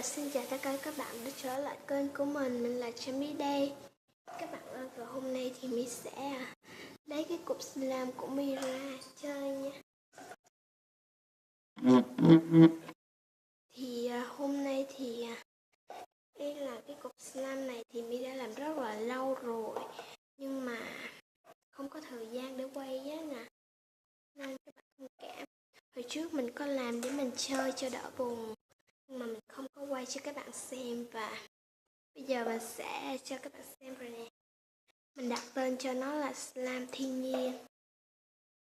Xin chào tất cả các bạn đã trở lại kênh của mình là Chami đây. Các bạn ơi, và hôm nay thì Mi sẽ lấy cái cục slime của Mi ra chơi nha. Thì hôm nay thì đây là cái cục slime này thì Mi đã làm rất là lâu rồi, nhưng mà không có thời gian để quay á nè, nên các bạn thông cảm. Hồi trước mình có làm để mình chơi cho đỡ buồn, nhưng mà mình không có quay cho các bạn xem, và bây giờ mình sẽ cho các bạn xem rồi nè. Mình đặt tên cho nó là slime thiên nhiên.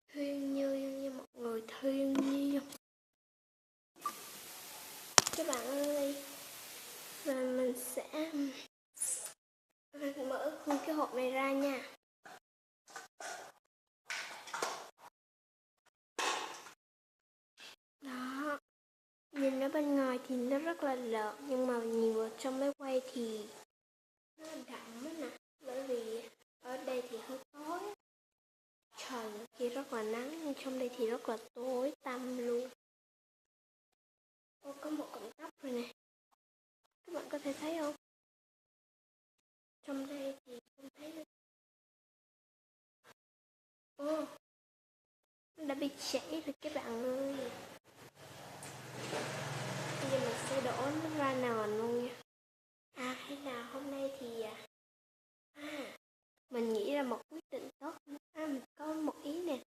Thiên nhiên như mọi người, thiên nhiên. Các bạn ơi, và mình sẽ mở cái hộp này ra nha. Đó, nhìn ở bên ngoài thì nó rất là lợn, nhưng mà nhìn vào trong máy quay thì nó đậm á nè. Bởi vì ở đây thì hơi tối, trời kia rất là nắng, nhưng trong đây thì rất là tối tăm luôn. Ô, có một cọng tóc rồi nè, các bạn có thể thấy không? Trong đây thì không thấy được. Ô, nó đã bị chảy rồi các bạn ơi. Bây giờ mình sẽ đổ nó ra nền luôn nha. Hay là hôm nay thì mình nghĩ ra một quyết định tốt. Mình có một ý nè.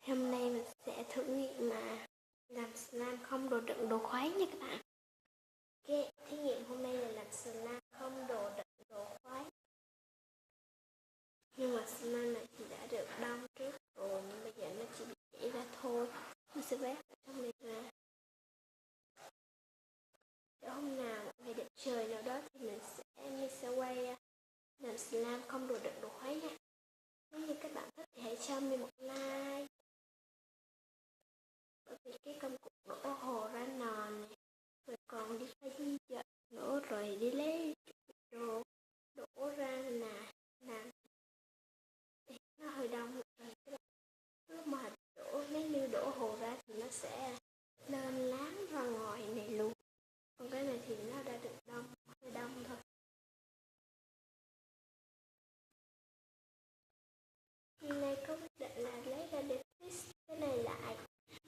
Hôm nay mình sẽ thử nghiệm mà làm slime không đồ đựng đồ khuấy nha các bạn. Cái thí nghiệm hôm nay là làm slime không đồ đựng đồ khuấy. Nhưng mà slime này thì đã được đong trước rồi, nhưng bây giờ nó chỉ bị chảy ra thôi. Mình sẽ vét ở trong này ra. Để hôm nào một ngày đẹp trời nào đó thì mình sẽ quay làm slime không đồ đựng đồ khuấy nha. Nếu như các bạn thích thì hãy cho mình một like. Bởi vì cái công cụ đổ hồ ra nền này, rồi còn đi phải di dời nữa, rồi đi lấy đồ đổ ra nè, làm nó hơi đông rồi. Lúc mà nếu như đổ hồ ra thì nó sẽ lên láng ra ngoài này luôn, còn cái này thì nó đã được hơi đông thôi. Hôm nay có quyết định là lấy ra để fix cái này lại,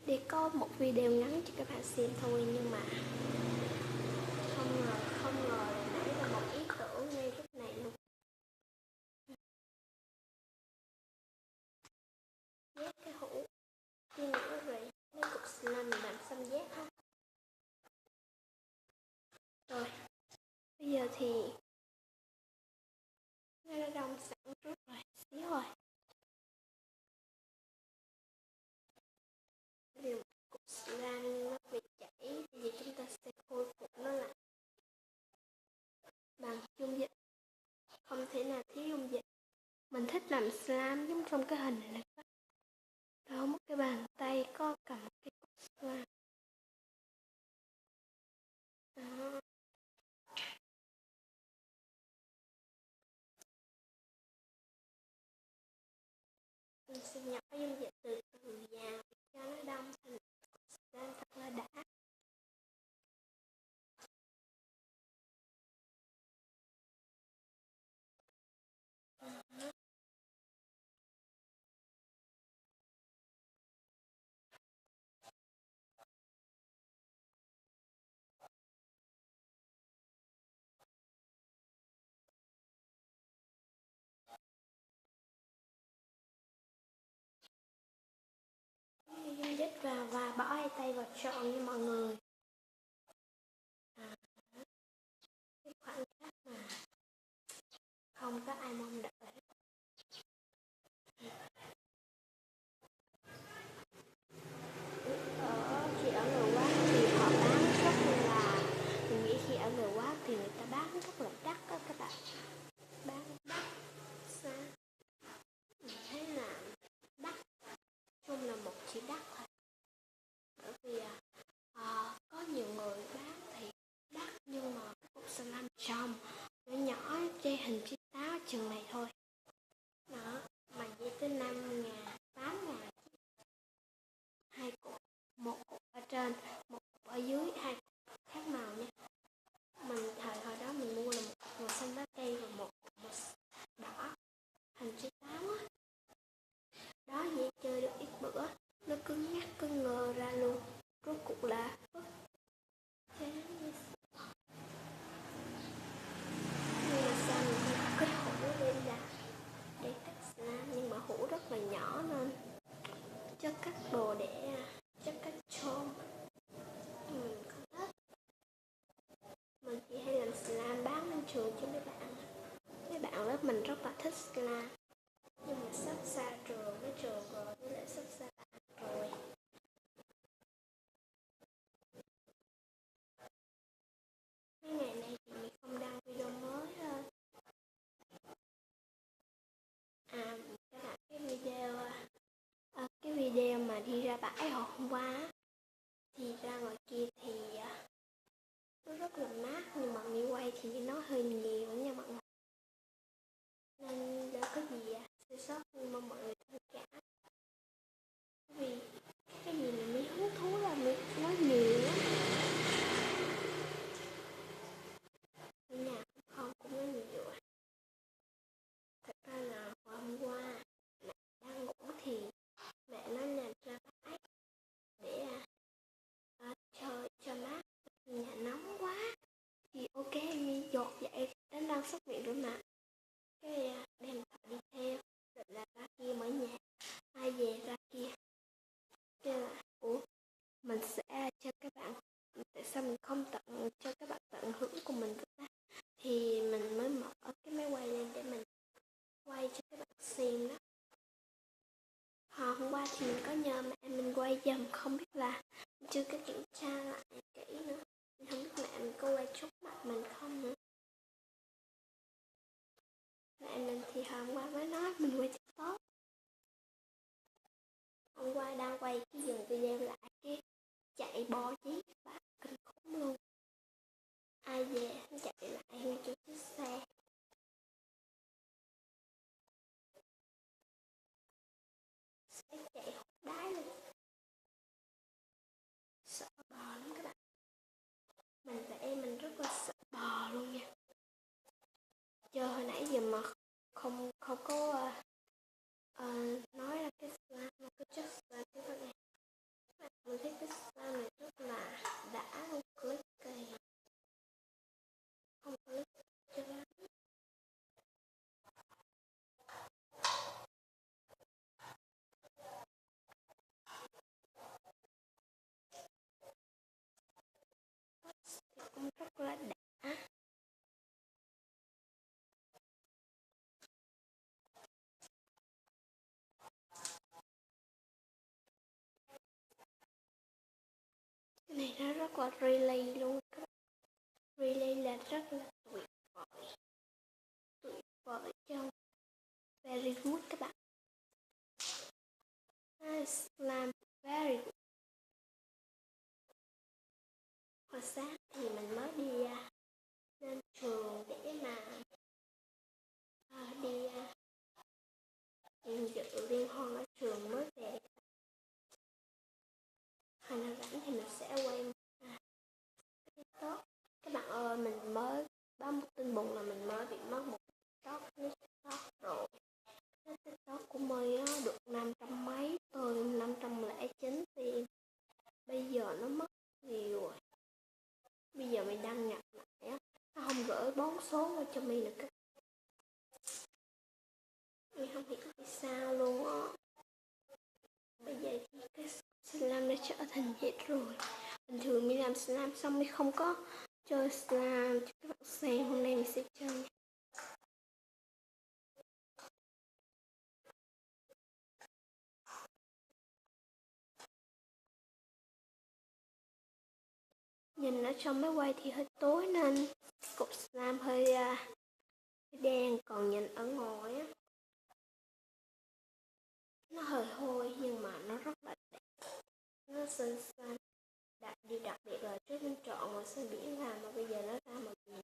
để có một video ngắn cho các bạn xem thôi, nhưng mà không ngờ là nảy ra một ý tưởng ngay lúc này luôn. Nhét cái hũ đi nữa rồi lấy cục slime mình làm xong nhét ha. Rồi bây giờ thì nó đã đông sẵn trước rồi, xíu rồi. Điều cục slime nó bị chảy thì chúng ta sẽ khôi phục nó lại bằng dung dịch, không thể nào thiếu dung dịch. Mình thích làm slime giống trong cái hình này nè. Đó, một cái bàn tay có cầm cái cục slime. Đó. Mình sẽ nhỏ dung dịch từ từ vào cho nó đông thành cục slime thật là đã. Dung dịch vào và bỏ hai tay vào trộn như mọi người. Cái khoảnh khắc mà không có ai mong đợi. Khi ở người Quán thì họ bán rất là, mình nghĩ khi ở người Quán thì người ta bán rất là đắt đó các bạn, bán đắt sao mình thấy là đắt, chung là một chữ đắt thôi. Bởi vì có nhiều người bán thì đắt, nhưng mà cái cục slime trong nó nhỏ, cái hình chiếc táo chừng này thôi, trường cho mấy bạn lớp mình rất là thích slam, nhưng mà sắp xa trường rồi, với lại sắp xa bạn rồi. Mấy ngày nay thì mình không đăng video mới thôi. Các bạn, cái video mà đi ra bãi hồi hôm qua thì ra ngoài kia thì nó rất là mát, nhưng mà mi quay thì nó hơi nhiều nha mọi người, nên đã có gì sai sót, nhưng mà mọi người thông cảm, vì cái gì mà mi hứng thú là mi nói nhiều lắm. Ở nhà không cũng nói nhiều. Thật ra là hồi hôm qua mẹ đang ngủ thì mẹ nói là ra bãi để chơi cho mát, nhà nóng quá thì ok, mi dột dậy đánh răng súc miệng rửa mặt, cái đem điện thoại đi theo, định là ra kia mở nhạc, ai về ra kia kêu là mình sẽ cho các bạn, tại sao mình không cho các bạn tận hưởng cùng mình ta, thì mình mới mở cái máy quay lên để mình quay cho các bạn xem đó. Hôm qua thì mình có nhờ mẹ mình quay giùm, không biết là chưa có kiểm tra lại kỹ nữa, mình không biết mẹ mình có quay trước mặt mình không nữa. Mẹ mình thì hôm qua mới nói mình quay TikTok. Hôm qua đang quay cái dừng video lại cái chạy bò chí bạn kinh khủng luôn. Ai về chạy lại nguyên chỗ chiếc xe. Xe chạy hút đáy luôn. Sợ bò lắm các bạn. Mình rất là sợ bò luôn nha. Chờ hồi nãy giờ mà không có nói là cái slam mà cái chất slam cái phần này. Mình thấy cái slam này rất là đã luôn, click kìa. Không click cho lắm. Thì cũng rất là đã. Cái này nó rất là relay luôn các bạn. Relay là rất là tuyệt vời trong very good các bạn. Slam very good. Hồi sáng thì mình mới đi lên trường để mà đi dự liên hoan ở trường mới về. Hồi nào rảnh thì mình sẽ quay TikTok. Các bạn ơi, mình mới báo một tin buồn là mình mới bị mất một TikTok rồi. Cái TikTok của mình được 500 mấy, từ 509 tiền. Bây giờ nó mất nhiều rồi. Bây giờ mình đăng nhập lại nó không gửi 4 số vào cho mình nữa. Mình không hiểu vì sao luôn á. Bây giờ thì cái slam đã trở thành hết rồi. Bình thường mình làm slam xong mình không có chơi slam cho các bạn xem. Hôm nay mình sẽ chơi. Nhìn ở trong máy quay thì hơi tối nên cục slam hơi đen, còn nhìn ở ngoài á nó hơi hôi nhưng mà nó rất là đẹp, nó xinh xinh. Điều đặc biệt là trước mình chọn màu xanh biển làm mà bây giờ nó ra màu gì.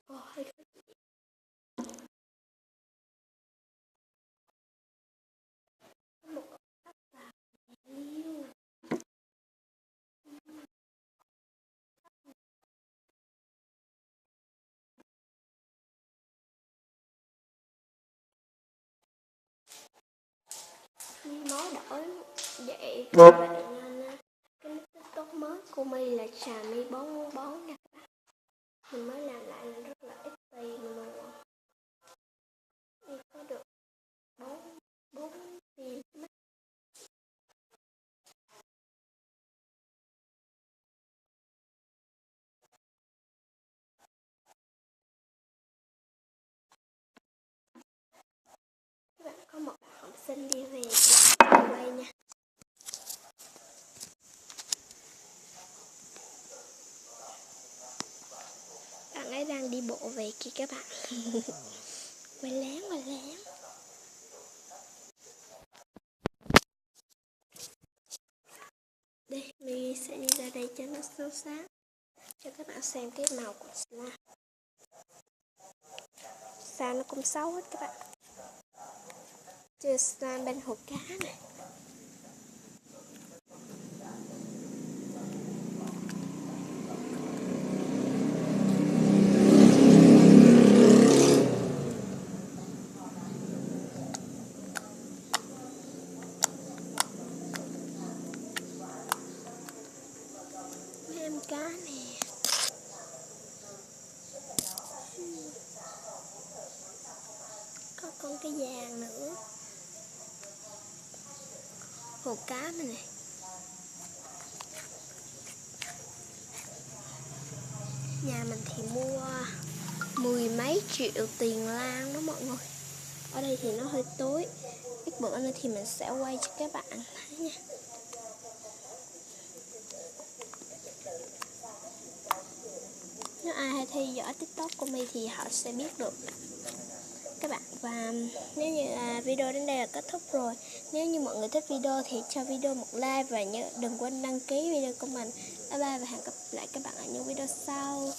Hơi khó chịu. Một cặp tóc là liêu. Mới đổi vậy các bạn nên cái nick TikTok mới của My là Trà My bón bón nha các bạn. Mình mới làm lại là rất là ít tiền luôn. My có được 4 tiền mắt. Có một bạn học sinh đi về trường quay nha. Bạn ấy đang đi bộ về kìa các bạn. Quay lén, quay lén. Đây, mình sẽ đi ra đây cho nó sâu sắc, cho các bạn xem cái màu của slime. Sao nó cũng xấu hết các bạn. Chơi slime bên hồ cá này. Mấy em cá nè. Có con cái vàng nữa. Hồ cá này nè. Nhà mình thì mua 10 mấy triệu tiền lan đó mọi người. Ở đây thì nó hơi tối, ít bữa nữa thì mình sẽ quay cho các bạn thấy nha. Nếu ai hay theo dõi TikTok của mình thì họ sẽ biết được các bạn. Và nếu như video đến đây là kết thúc rồi. Nếu như mọi người thích video thì cho video một like và nhớ đừng quên đăng ký video của mình. Bye bye và hẹn gặp lại các bạn ở những video sau.